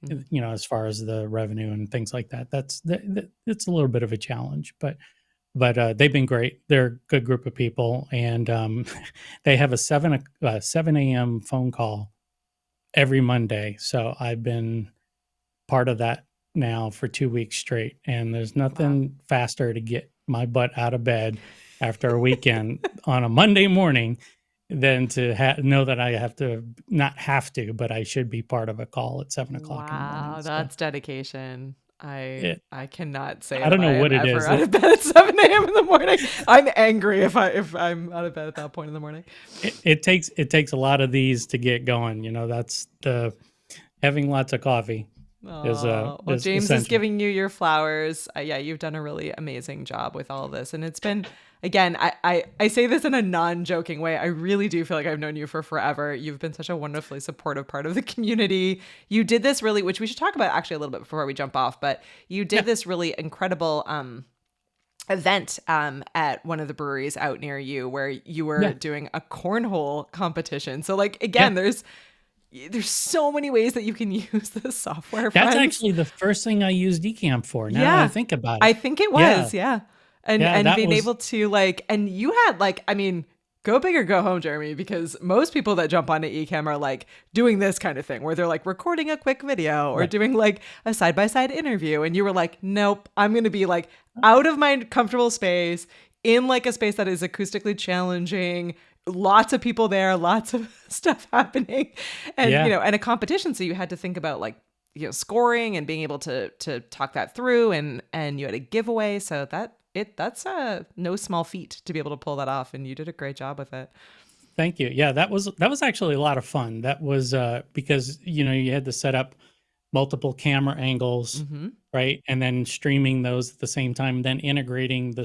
Mm. as far as the revenue and things like that, it's a little bit of a challenge, but they've been great. They're a good group of people, and they have a 7 a.m. phone call every Monday. So I've been part of that now for 2 weeks straight, and there's Wow. nothing faster to get my butt out of bed after a weekend on a Monday morning than to know that I have to, not have to, but I should be part of a call at 7 o'clock in the morning. Wow, So that's dedication. it, I cannot say I that don't know I am what it ever is. out of bed at 7 a.m. in the morning. I'm angry if I'm out of bed at that point in the morning. It takes a lot of these to get going. That's the having lots of coffee Oh, well, is James is essential. giving you your flowers. Yeah, you've done a really amazing job with all of this. And it's been, again, I say this in a non-joking way. I really do feel like I've known you for forever. You've been such a wonderfully supportive part of the community. You did this really, which we should talk about actually a little bit before we jump off, but you did Yeah. this really incredible event at one of the breweries out near you where you were Yeah. doing a cornhole competition. So like, Yeah. again, there's so many ways that you can use this software, That's friends. actually the first thing I used Ecamm for. Now that I Yeah. think about I it. think it Yeah. was, yeah. And Yeah, and that being was able to like, and you had like, I mean, go big or go home, Jeremy, because most people that jump onto Ecamm are like doing this kind of thing where they're like recording a quick video or right. doing like a side-by-side interview. And you were like, nope, I'm going to be like out of my comfortable space in like a space that is acoustically challenging, lots of people there, lots of stuff happening, and Yeah. and a competition. So you had to think about like scoring and being able to talk that through, and you had a giveaway. So that's a no small feat to be able to pull that off, and you did a great job with it. Thank you. Yeah, that was actually a lot of fun. That was because you had to set up multiple camera angles, Mm-hmm. right? And then streaming those at the same time, then integrating the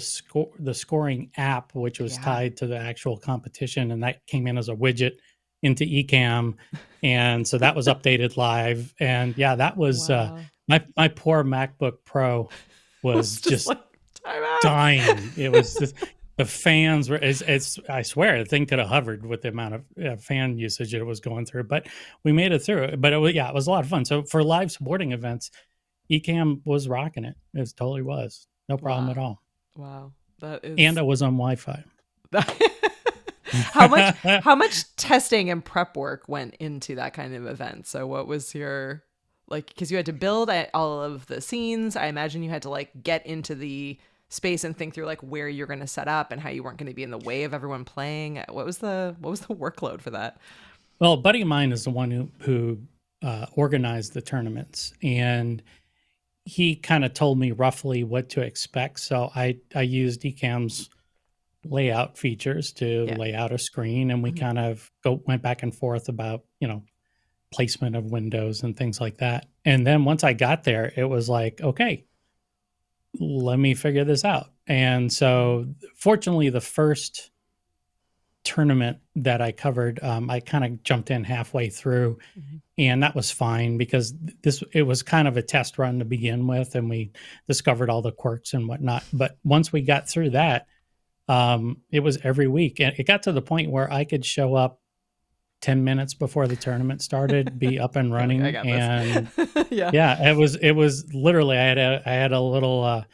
scoring app, which was Yeah. tied to the actual competition, and that came in as a widget into Ecamm, and so that was updated live. And yeah, that was Wow. my poor MacBook Pro was It's just just like time out. dying. It was just the fans were. It's I swear the thing could have hovered with the amount of fan usage it was going through, but we made it through. But it was a lot of fun. So for live sporting events, Ecamm was rocking it. It totally was. No problem Wow. at all. Wow. That And is I was on Wi-Fi. how much testing and prep work went into that kind of event? So what was your like, because you had to build all of the scenes. I imagine you had to like get into the space and think through like where you're going to set up and how you weren't going to be in the way of everyone playing. What was the workload for that? Well, a buddy of mine is the one who organized the tournaments, and he kind of told me roughly what to expect. So I used Ecamm's layout features to Yeah. lay out a screen, and we Mhm. kind of went back and forth about placement of windows and things like that. And then once I got there, it was like, okay, let me figure this out. And so fortunately, the first tournament that I covered, I kind of jumped in halfway through, Mhm. and that was fine because it was kind of a test run to begin with, and we discovered all the quirks and whatnot. But once we got through that, it was every week, and it got to the point where I could show up 10 minutes before the tournament started, be up and You're like, I running. got And this. Yeah. yeah, it was literally, I had a little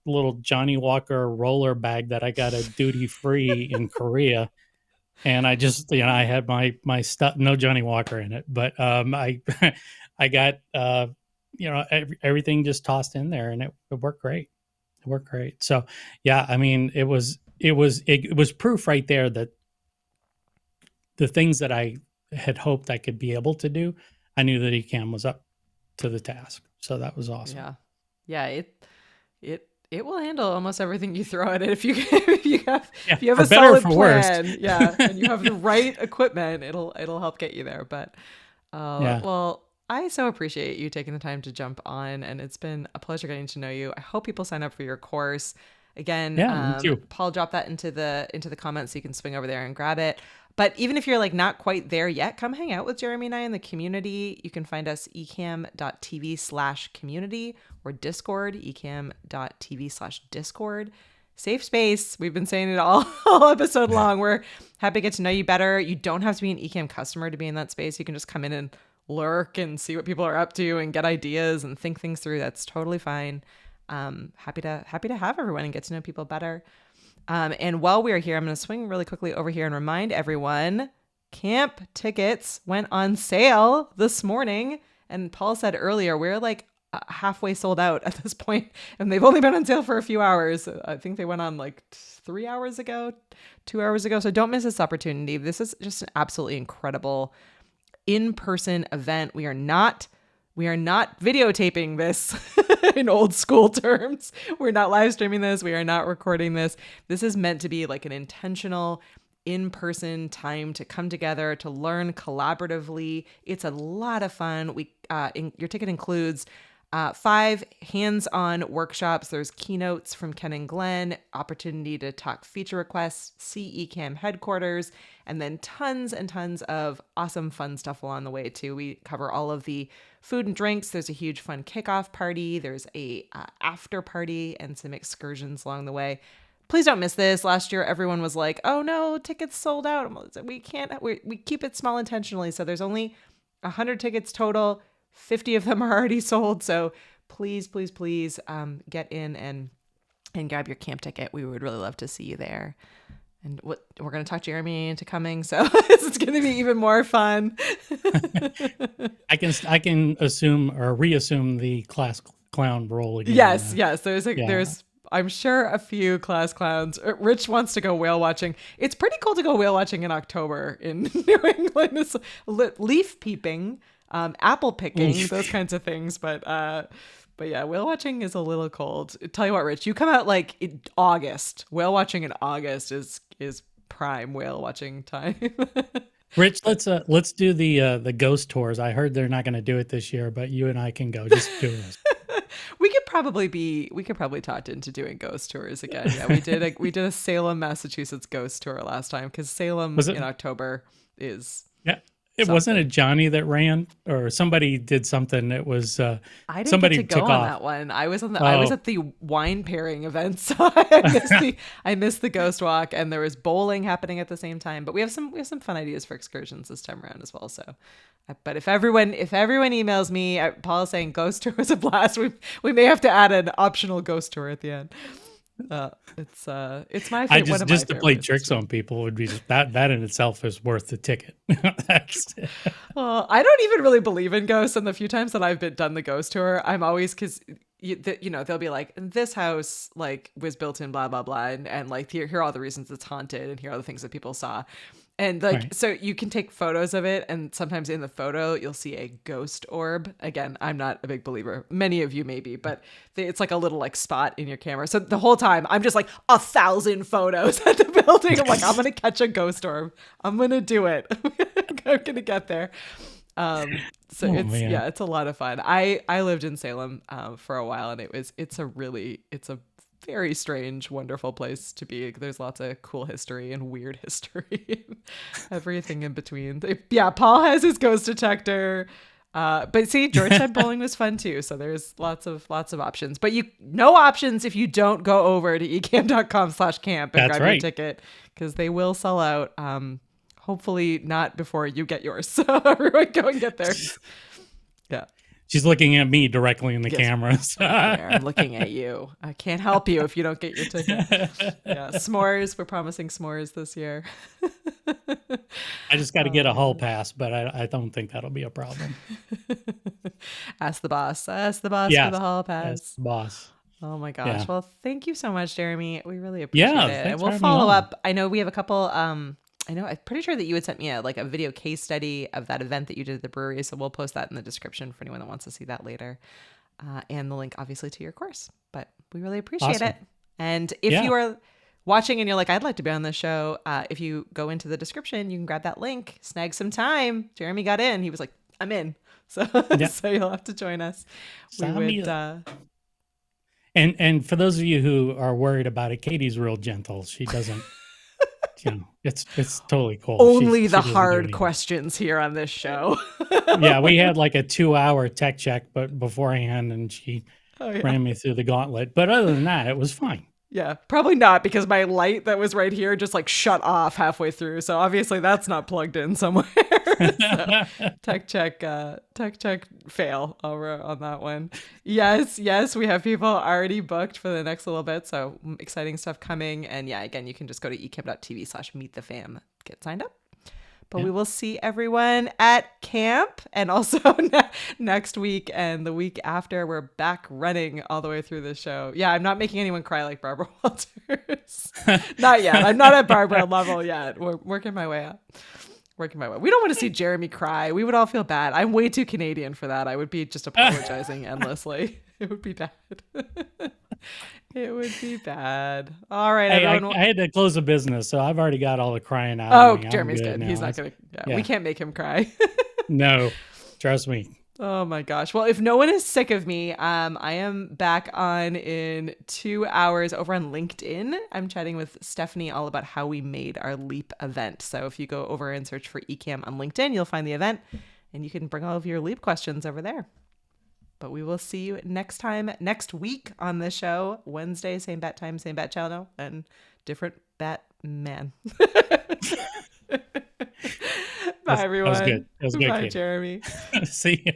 little Johnny Walker roller bag that I got a duty free in Korea. And I just, I had my stuff, no Johnny Walker in it, but I got everything just tossed in there, and it worked great. It worked great. So yeah, I mean, it was proof right there that the things that I had hoped I could be able to do, I knew that Ecamm was up to the task. So that was awesome. Yeah. Yeah. It will handle almost everything you throw at it if you if you have Yeah, if you have for a better or solid for worse. plan. Yeah, and you have the right equipment, it'll help get you there. But Yeah. well, I so appreciate you taking the time to jump on, and it's been a pleasure getting to know you. I hope people sign up for your course. Again, Yeah, me too. Paul dropped that into the comments so you can swing over there and grab it. But even if you're like not quite there yet, come hang out with Jeremy and I in the community. You can find us ecamm.tv/community or Discord, ecamm.tv/Discord. Safe space. We've been saying it all episode long. We're happy to get to know you better. You don't have to be an Ecamm customer to be in that space. You can just come in and lurk and see what people are up to and get ideas and think things through. That's totally fine. Happy to have everyone and get to know people better. And while we are here, I'm going to swing really quickly over here and remind everyone, camp tickets went on sale this morning. And Paul said earlier, we're like halfway sold out at this point, and they've only been on sale for a few hours. I think they went on like 3 hours ago, 2 hours ago. So don't miss this opportunity. This is just an absolutely incredible in-person event. We are not videotaping this in old school terms. We're not live streaming this. We are not recording this. This is meant to be like an intentional in-person time to come together, to learn collaboratively. It's a lot of fun. Your ticket includes 5 hands-on workshops. There's keynotes from Ken and Glenn, opportunity to talk feature requests, see Ecamm headquarters, and then tons and tons of awesome fun stuff along the way too. We cover all of the food and drinks. There's a huge fun kickoff party. There's a after party and some excursions along the way. Please don't miss this. Last year, everyone was like, "Oh no, tickets sold out." We can't. We keep it small intentionally, so there's only 100 tickets total. 50 of them are already sold. So please, please, please get in and grab your camp ticket. We would really love to see you there. And we're going to talk Jeremy into coming, so it's going to be even more fun. I can assume or reassume the class clown role again. Yes. There's I'm sure a few class clowns. Rich wants to go whale watching. It's pretty cool to go whale watching in October in New England. It's leaf peeping, apple picking, those kinds of things. But yeah, whale watching is a little cold. Tell you what, Rich, you come out like in August. Whale watching in August is prime whale watching time. Rich, let's do the ghost tours. I heard they're not going to do it this year, but you and I can go. Just do this. We could probably talk into doing ghost tours again. Yeah, we did a Salem, Massachusetts ghost tour last time because Salem in October is It something. Wasn't it Johnny that ran, or somebody did something. It was I didn't somebody get to go took on off. That one. I was at the wine pairing event, so I missed the ghost walk, and there was bowling happening at the same time. But we have some fun ideas for excursions this time around as well. So, but if everyone emails me, Paul is saying ghost tour was a blast. We may have to add an optional ghost tour at the end. It's my favorite. Just to play tricks on people would be just, that in itself is worth the ticket. Well, I don't even really believe in ghosts, and the few times that I've done the ghost tour, I'm always because they'll be like, this house like was built in blah blah blah, and like here are all the reasons it's haunted, and here are the things that people saw. And like, right. So you can take photos of it, and sometimes in the photo, you'll see a ghost orb. Again, I'm not a big believer. Many of you may be, but it's like a little like spot in your camera. So the whole time, I'm just like 1,000 photos at the building. I'm like, I'm going to catch a ghost orb. I'm going to do it. I'm going to get there. It's a lot of fun. I lived in Salem for a while, and it's a very strange, wonderful place to be. There's lots of cool history and weird history, everything in between. Yeah, Paul has his ghost detector. But see, George said bowling was fun too. So there's lots of options. But no options if you don't go over to ecamm.com/camp and grab your ticket, because they will sell out. Hopefully not before you get yours. So everyone go and get there. Yeah. She's looking at me directly in the camera. So. I'm looking at you. I can't help you if you don't get your ticket. Yeah, s'mores. We're promising s'mores this year. I just got to get a hall pass, but I don't think that'll be a problem. Ask the boss. Ask the boss for the hall pass. Ask the boss. Oh my gosh. Yeah. Well, thank you so much, Jeremy. We really appreciate it. And we'll for follow up. I know we have a couple... I'm pretty sure that you had sent me a video case study of that event that you did at the brewery. So we'll post that in the description for anyone that wants to see that later. And the link obviously to your course, but we really appreciate it. And if you are watching and you're like, I'd like to be on this show. If you go into the description, you can grab that link, snag some time. Jeremy got in. He was like, I'm in. So, so you'll have to join us. And for those of you who are worried about it, Katie's real gentle. She doesn't, it's totally cool. Only the hard questions here on this show. Yeah, we had like a 2-hour tech check, but beforehand, and she ran me through the gauntlet. But other than that, it was fine. Yeah, probably not, because my light that was right here just like shut off halfway through. So obviously that's not plugged in somewhere. So, tech check fail over on that one. Yes, we have people already booked for the next little bit. So exciting stuff coming. And yeah, again, you can just go to ecamm.tv/meetthefam, get signed up. But Yeah. we will see everyone at camp, and also next week and the week after. We're back running all the way through the show. Yeah, I'm not making anyone cry like Barbara Walters. Not yet. I'm not at Barbara level yet. We're working my way up. Working my way. We don't want to see Jeremy cry. We would all feel bad. I'm way too Canadian for that. I would be just apologizing endlessly. It would be bad. It would be bad. All right, Hey, everyone. I had to close a business, so I've already got all the crying out Oh, of me. I'm Jeremy's good good. now. He's not gonna. Yeah, we can't make him cry. No, trust me. Oh my gosh. Well, if no one is sick of me, I am back on in 2 hours over on LinkedIn. I'm chatting with Stephanie all about how we made our LEAP event. So if you go over and search for Ecamm on LinkedIn, you'll find the event and you can bring all of your LEAP questions over there. But we will see you next week on the show. Wednesday, same bat time, same bat channel, and different Batman. Bye, everyone. That was good. That was good, Bye, Katie. Jeremy. See you.